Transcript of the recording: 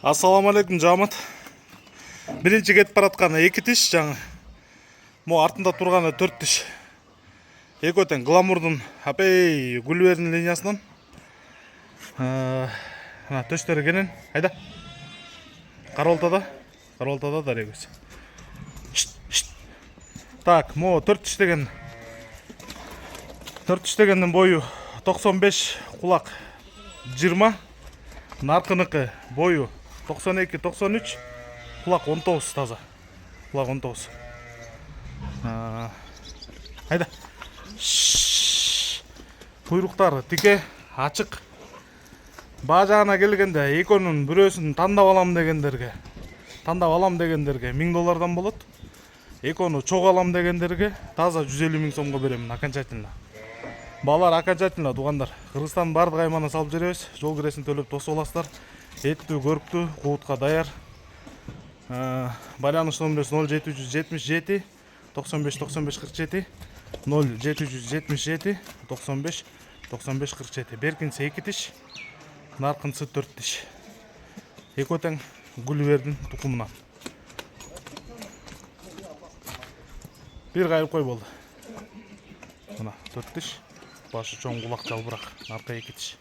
Ассаламу алейкум, жамат. Биринчи кетип баратканы 2 тиш, жаңы. Мо артында турганы 4 тиш. Экөтен гламурдун апей гүлвердин линиясынан. Төштөрү кенен. Айда. Каролтада дарегөз. Так, мо 4 тиш деген. 4 тиш дегендин бою 95, кулак 20. Наркыныкы бою 92-93, кулак 19 таза. Кулак 19. Айда. Куйруктары тике, ачык. Баа жагына келгенде экөөнүн бирөөсүн тандап алам дегендерге $1000 болот. Экөөнү чогуу алам дегендерге таза 150 000 сомго беремин окончательно. Балар окончательно тугандар. Кыргызстандын бардык аймагына салып жүрөбүз. Жол киресин төлөп тосуп аласыздар. Эттүү, көрктүү, куутка даяр. Байланыш номерибиз 0777 95 95 47 0777 95 95 47. Беркинсе 2 тиш, наркынсы 4 тиш. Экөтең гүлвердин тукумунан. Бир кайрып кой болду. Мына 4 тиш, башы чоң, кулак жалбырак, арка 2 тиш.